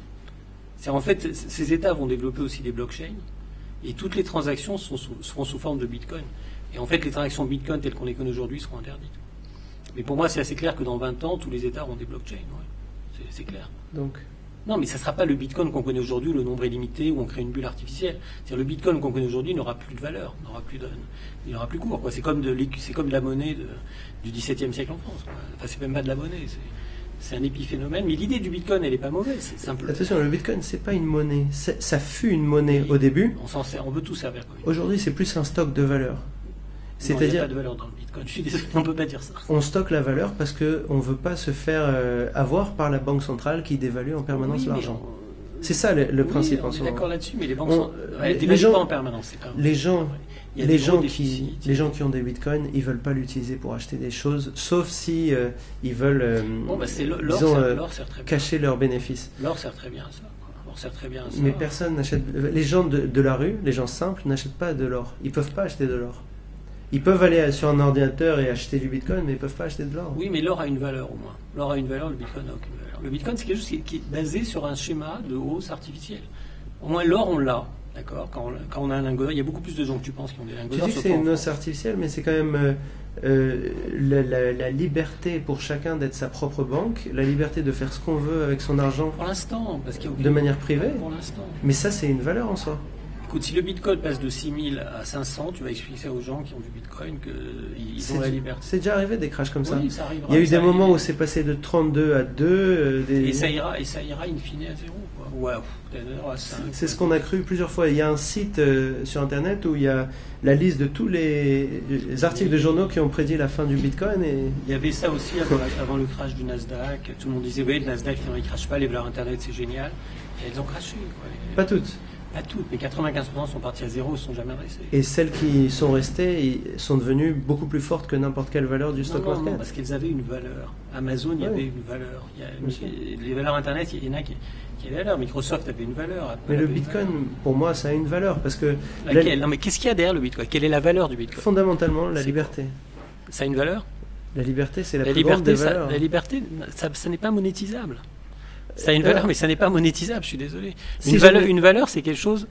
En fait, ces États vont développer aussi des blockchains et toutes les transactions seront sous forme de Bitcoin. Et en fait, les transactions Bitcoin telles qu'on les connaît aujourd'hui seront interdites. Mais pour moi, c'est assez clair que dans 20 ans, tous les États auront des blockchains. Ouais. C'est clair. Donc. Non, mais ça ne sera pas le Bitcoin qu'on connaît aujourd'hui, le nombre illimité, où on crée une bulle artificielle. C'est-à-dire le Bitcoin qu'on connaît aujourd'hui n'aura plus de valeur, il n'aura plus cours. C'est comme de la monnaie du XVIIe siècle en France. Quoi. Enfin, c'est même pas de la monnaie, c'est un épiphénomène. Mais l'idée du Bitcoin, elle n'est pas mauvaise. C'est simple. Attention, le Bitcoin, c'est pas une monnaie. Ça fut une monnaie au début. On s'en sert, on veut tout servir. Aujourd'hui, c'est plus un stock de valeur. C'est-à-dire, il n'y a pas de valeur dans le Bitcoin. Je suis désolé, on ne peut pas dire ça. On stocke la valeur parce qu'on ne veut pas se faire avoir par la banque centrale qui dévalue en permanence l'argent. C'est ça le principe en ce moment. D'accord là-dessus, mais les banques elles ne dévaluent pas en permanence. Les gens qui ont des bitcoins, ils ne veulent pas l'utiliser pour acheter des choses, sauf si ils veulent cacher leurs bénéfices. L'or sert très bien à ça. Mais personne n'achète. Les gens de la rue, les gens simples, n'achètent pas de l'or. Ils ne peuvent pas acheter de l'or. Ils peuvent aller sur un ordinateur et acheter du bitcoin, mais ils ne peuvent pas acheter de l'or. Oui, mais l'or a une valeur au moins. L'or a une valeur, le bitcoin n'a aucune valeur. Le bitcoin, c'est quelque chose qui est basé sur un schéma de hausse artificielle. Au moins, l'or, on l'a. D'accord, quand on a un lingot d'or, il y a beaucoup plus de gens que tu penses qui ont des lingots d'or. Tu dis que c'est une hausse artificielle, mais c'est quand même la liberté pour chacun d'être sa propre banque, la liberté de faire ce qu'on veut avec son argent. Pour l'instant, parce qu'il y a de manière privée. Pour l'instant. Mais ça, c'est une valeur en soi. Écoute, si le Bitcoin passe de 6 000 à 500, tu vas expliquer ça aux gens qui ont du Bitcoin qu'ils ont la liberté. C'est déjà arrivé des crashs comme ça. Oui, ça arrivera. Il y a eu des moments où c'est passé de 32 à 2. Et ça ira in fine à 0. Ouais, à 5. C'est ce qu'on a cru plusieurs fois. Il y a un site sur Internet où il y a la liste de tous les articles de journaux qui ont prédit la fin du Bitcoin. Et... Il y avait ça aussi avant le crash du Nasdaq. Tout le monde disait, oui, le Nasdaq, il ne crache pas, les valeurs Internet, c'est génial. Et elles ont crashé. Pas toutes. Pas toutes, mais 95% sont partis à zéro, ils ne sont jamais restés. Et celles qui sont restées sont devenues beaucoup plus fortes que n'importe quelle valeur du stock market. Non, parce qu'elles avaient une valeur. Amazon, il y avait une valeur. Les valeurs Internet, il y en a qui avaient une valeur. Microsoft avait une valeur. Mais le Bitcoin, pour moi, ça a une valeur. Parce que non, mais qu'est-ce qu'il y a derrière le Bitcoin? Quelle est la valeur du Bitcoin? Fondamentalement, la liberté. Ça a une valeur? La liberté, c'est la plus grande des valeurs. La liberté, ça n'est pas monétisable. Ça a une valeur, mais ça n'est pas monétisable, je suis désolé. Une valeur, c'est quelque chose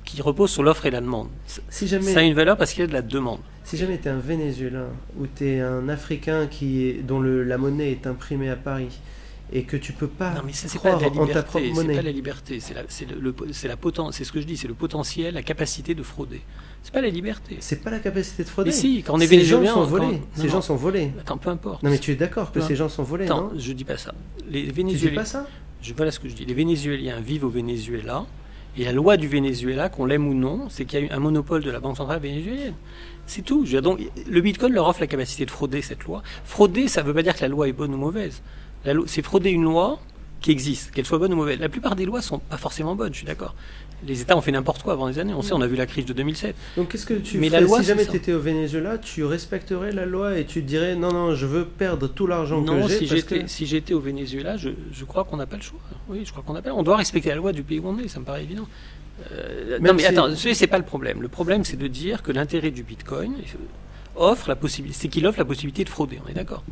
qui repose sur l'offre et la demande. Ça a une valeur parce qu'il y a de la demande. Si jamais tu es un Vénézuélien ou tu es un Africain dont la monnaie est imprimée à Paris et que tu peux pas croire en ta propre monnaie. C'est pas la liberté, c'est ce que je dis, c'est le potentiel, la capacité de frauder. C'est pas la liberté. C'est pas la capacité de frauder. Mais si, quand on est vénézuélien, ces gens sont volés. Attends, peu importe. Non mais tu es d'accord que ces gens sont volés, non? Je dis pas ça. Les Vénézuéliens. Tu dis pas ça? Voilà ce que je dis. Les Vénézuéliens vivent au Venezuela. Et la loi du Venezuela, qu'on l'aime ou non, c'est qu'il y a eu un monopole de la Banque centrale vénézuélienne. C'est tout. Donc, le Bitcoin leur offre la capacité de frauder cette loi. Frauder, ça ne veut pas dire que la loi est bonne ou mauvaise. C'est frauder une loi qui existe, qu'elle soit bonne ou mauvaise. La plupart des lois ne sont pas forcément bonnes, je suis d'accord. Les États ont fait n'importe quoi avant les années. On a vu la crise de 2007. Donc qu'est-ce que tu ferais si jamais tu étais au Venezuela, tu respecterais la loi et tu te dirais non, je veux perdre tout l'argent que j'ai. Si j'étais au Venezuela, je crois qu'on n'a pas le choix. Oui, je crois qu'on n'a pas. On doit respecter la loi du pays où on est, ça me paraît évident. Non mais attends, c'est pas le problème. Le problème, c'est de dire que l'intérêt du Bitcoin offre la possibilité, c'est qu'il offre la possibilité de frauder. On est d'accord?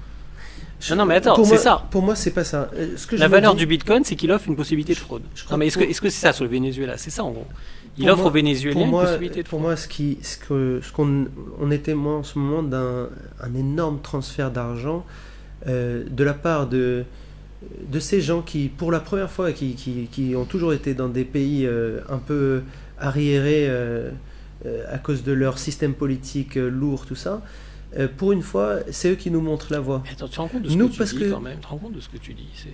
Non, mais attends, c'est ça. Pour moi, c'est pas ça. La valeur du Bitcoin, c'est qu'il offre une possibilité de fraude. Non, mais est-ce que c'est ça sur le Venezuela? C'est ça, en gros. Il offre aux Vénézuéliens une possibilité de fraude. Pour moi, on est témoin en ce moment d'un énorme transfert d'argent de la part de ces gens qui, pour la première fois, qui ont toujours été dans des pays un peu arriérés à cause de leur système politique lourd, tout ça. Pour une fois, c'est eux qui nous montrent la voie. Mais attends, tu te rends compte de ce que tu dis quand même? Tu te rends compte de ce que tu dis?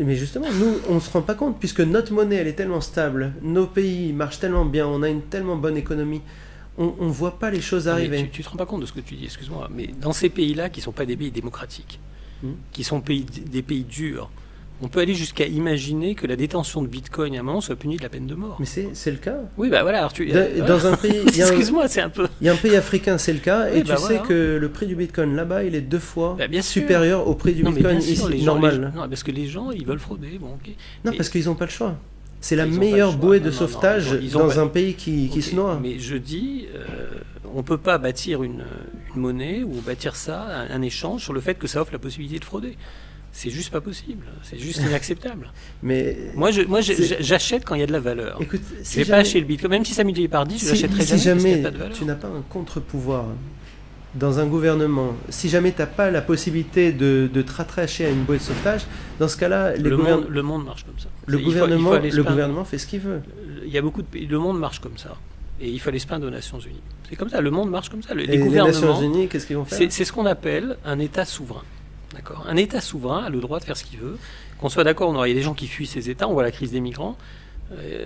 Mais justement, nous, on ne se rend pas compte, puisque notre monnaie, elle est tellement stable, nos pays marchent tellement bien, on a une tellement bonne économie, On ne voit pas les choses Mais arriver. tu te rends pas compte de ce que tu dis, excuse-moi, mais dans ces pays-là, qui ne sont pas des pays démocratiques, qui sont des pays durs, on peut aller jusqu'à imaginer que la détention de Bitcoin à un moment soit punie de la peine de mort. Mais c'est le cas. Oui, bah voilà. Alors Dans un pays, excuse-moi, c'est un peu. il y a un pays africain, c'est le cas, Oui, et bah tu sais voilà. que le prix du Bitcoin là-bas, il est 2 fois Bah, bien sûr. supérieur au prix du Non, mais Bitcoin bien sûr, ici, les gens, normal. non, parce que les gens, ils veulent frauder. Bon, ok. Non, Mais- parce qu'ils n'ont pas le choix. C'est la Ils ont pas meilleure le choix. bouée Non, de non, sauvetage ils ont dans pas- un pays qui Ok, se noie. Mais je dis, on ne peut pas bâtir une monnaie ou bâtir ça, un échange, sur le fait que ça offre la possibilité de frauder. C'est juste pas possible. C'est juste inacceptable. Mais Moi, c'est- j'achète quand il y a de la valeur. écoute, Je vais pas acheter le Bitcoin, même si ça multiplie par 10, je l'achèterai si jamais parce qu'il n'y jamais a pas de valeur. tu n'as pas un contre-pouvoir dans un gouvernement, si jamais tu n'as pas la possibilité de te rattacher à une bouée de sauvetage, dans ce cas-là, Le monde marche comme ça. le Il faut aller se plaindre. gouvernement fait ce qu'il veut. Il y a beaucoup de pays. Le monde marche comme ça. Et il faut aller se plaindre aux Nations Unies. C'est comme ça. Le monde marche comme ça. Les Et les gouvernements. Nations Unies, qu'est-ce qu'ils vont faire? C'est ce qu'on appelle un État souverain. D'accord. Un État souverain a le droit de faire ce qu'il veut. Qu'on soit d'accord ou non. Il y a des gens qui fuient ces États. On voit la crise des migrants.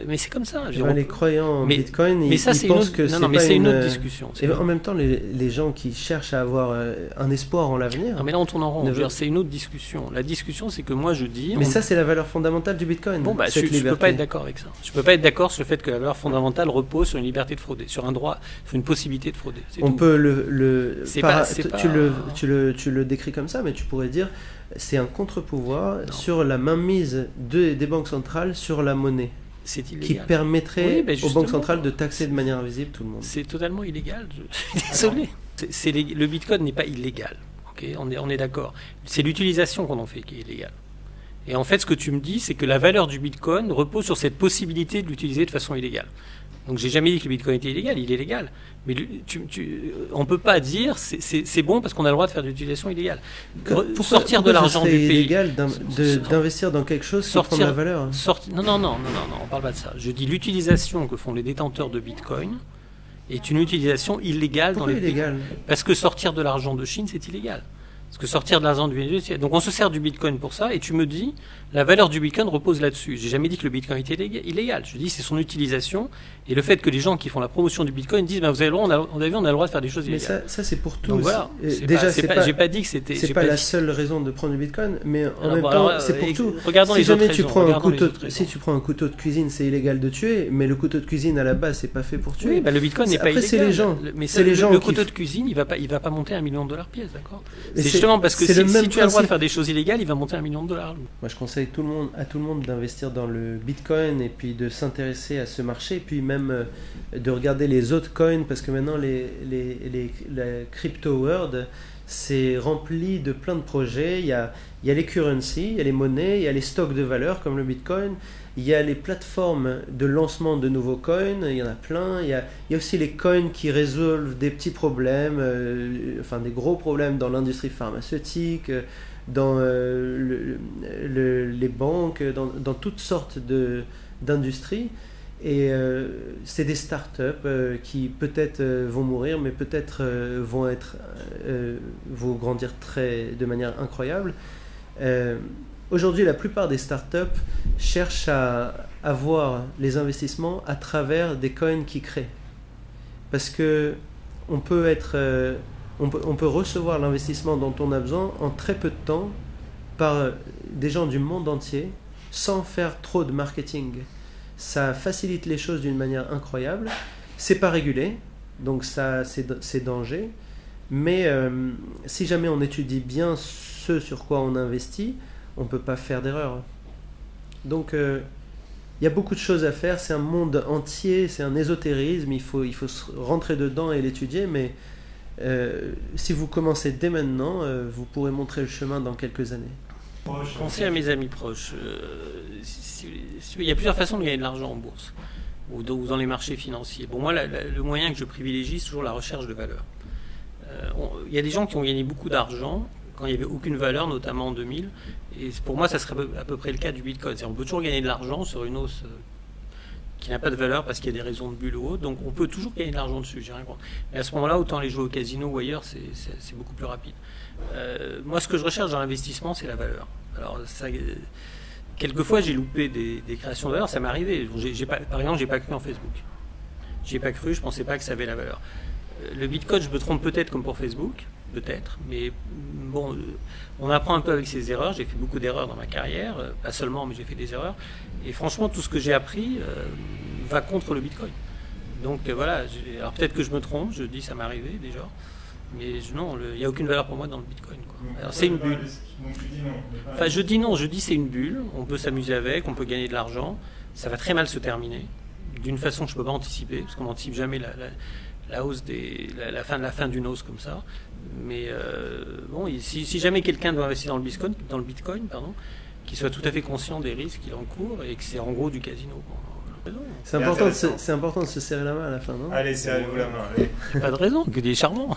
Mais c'est comme ça. Je veux dire, Les croyants en mais- Bitcoin, mais ça, ils c'est une pensent autre. que Non, c'est non, mais pas c'est une autre discussion. Et en même temps, les gens qui cherchent à avoir un espoir en l'avenir. Non, mais là, on tourne en rond. Ne Je veux veut- dire, c'est une autre discussion. La discussion, c'est que moi, je dis. Mais ça, c'est la valeur fondamentale du Bitcoin. Bon, bah, cette je ne peux liberté. pas être d'accord avec ça. Je ne peux pas être d'accord sur le fait que la valeur fondamentale repose sur une liberté de frauder, sur un droit, sur une possibilité de frauder. C'est On tout. peut le C'est para- pas- c'est tu, pas- tu le décris comme ça, mais tu pourrais dire c'est un contre-pouvoir Non. sur la mainmise des banques centrales sur la monnaie, C'est qui illégal. permettrait Oui, mais aux justement, banques centrales de taxer de manière invisible tout le monde. C'est totalement illégal. Je suis désolé. Le Bitcoin n'est pas illégal. Ok, on est d'accord. C'est l'utilisation qu'on en fait qui est illégale. Et en fait, ce que tu me dis, c'est que la valeur du Bitcoin repose sur cette possibilité de l'utiliser de façon illégale. Donc, j'ai jamais dit que le Bitcoin était illégal. Il est légal. Mais on peut pas dire c'est bon parce qu'on a le droit de faire de l'utilisation illégale. Sortir de l'argent du pays. illégal d'investir dans quelque chose qui prend de la valeur. Non, on parle pas de ça. Je dis l'utilisation que font les détenteurs de Bitcoin est une utilisation illégale Pourquoi dans les pays. illégal? Parce que sortir de l'argent de Chine, c'est illégal. Parce que sortir de l'argent du Venezuela, donc on se sert du Bitcoin pour ça, et tu me dis, la valeur du Bitcoin repose là-dessus. J'ai jamais dit que le Bitcoin était illégal. Je dis c'est son utilisation, et le fait que les gens qui font la promotion du Bitcoin disent, ben, vous avez le droit, on a le droit de faire des choses Mais illégales. ça c'est pour tous. Donc voilà. Déjà, J'ai pas dit que c'était. c'est j'ai pas la dit- seule raison de prendre du Bitcoin, mais en Alors, même bon, temps, alors, c'est pour tout. Regardons Si les autres jamais tu raisons, prends un regardons les couteau, autres raisons. si tu prends un couteau de cuisine, c'est illégal de tuer, mais le couteau de cuisine à la base, c'est pas fait pour tuer. Oui, bah, le Bitcoin n'est pas Après, illégal. c'est les gens. Mais C'est les gens le qui couteau f- de cuisine, il va pas monter $1 million pièce, d'accord. Mais C'est justement parce que c'est le si même tu as le droit de principe. faire des choses illégales, il va monter $1 million. Moi, je conseille à tout le monde d'investir dans le Bitcoin et puis de s'intéresser à ce marché, puis même de regarder les autres coins, parce que maintenant, la crypto world, c'est rempli de plein de projets. Il y a les currencies, il y a les monnaies, il y a les stocks de valeur comme le Bitcoin, il y a les plateformes de lancement de nouveaux coins, il y en a plein. Il y a aussi les coins qui résolvent des petits problèmes, enfin des gros problèmes dans l'industrie pharmaceutique, dans les banques, dans toutes sortes d'industries. Et c'est des startups qui peut-être vont mourir, mais peut-être vont grandir de manière incroyable. Aujourd'hui, la plupart des startups cherchent à avoir les investissements à travers des coins qu'ils créent. Parce que on peut recevoir l'investissement dont on a besoin en très peu de temps par des gens du monde entier sans faire trop de marketing. Ça facilite les choses d'une manière incroyable. C'est pas régulé, donc ça c'est danger. Mais si jamais on étudie bien ce sur quoi on investit, on peut pas faire d'erreur. Donc il y a beaucoup de choses à faire. C'est un monde entier, c'est un ésotérisme. Il faut rentrer dedans et l'étudier. Mais si vous commencez dès maintenant, vous pourrez montrer le chemin dans quelques années. Pensez à mes amis proches. Il y a plusieurs façons de gagner de l'argent en bourse ou dans les marchés financiers. Bon, moi, le moyen que je privilégie, c'est toujours la recherche de valeur. Il y a des gens qui ont gagné beaucoup d'argent quand il n'y avait aucune valeur, notamment en 2000. Et pour moi, ça serait à peu près le cas du Bitcoin. On peut toujours gagner de l'argent sur une hausse qui n'a pas de valeur parce qu'il y a des raisons de bulle ou autre. Donc on peut toujours gagner de l'argent dessus, j'ai rien contre. Mais à ce moment-là, autant aller jouer au casino ou ailleurs, c'est beaucoup plus rapide. Moi, ce que je recherche dans l'investissement, c'est la valeur. Alors, quelquefois, j'ai loupé des créations de valeur, ça m'est arrivé. Par exemple, j'ai pas cru en Facebook. J'y ai pas cru, je pensais pas que ça avait la valeur. Le Bitcoin, je me trompe peut-être comme pour Facebook, peut-être, mais bon, on apprend un peu avec ses erreurs. J'ai fait beaucoup d'erreurs dans ma carrière, pas seulement, mais j'ai fait des erreurs. Et franchement, tout ce que j'ai appris va contre le Bitcoin. Donc voilà, alors peut-être que je me trompe, je dis ça m'est arrivé déjà, mais non, il n'y a aucune valeur pour moi dans le Bitcoin, quoi. Alors c'est une bulle. Donc tu dis non. Enfin, je dis non, je dis c'est une bulle, on peut s'amuser avec, on peut gagner de l'argent, ça va très mal se terminer, d'une façon que je ne peux pas anticiper, parce qu'on n'anticipe jamais la hausse la fin d'une hausse comme ça. Mais bon, si jamais quelqu'un doit investir dans le Bitcoin, qu'il soit tout à fait conscient des risques qu'il encourt et que c'est en gros du casino. C'est important de se serrer la main à la fin, non? Allez, serrez-vous la main. Allez. Pas de raison, que des charmants.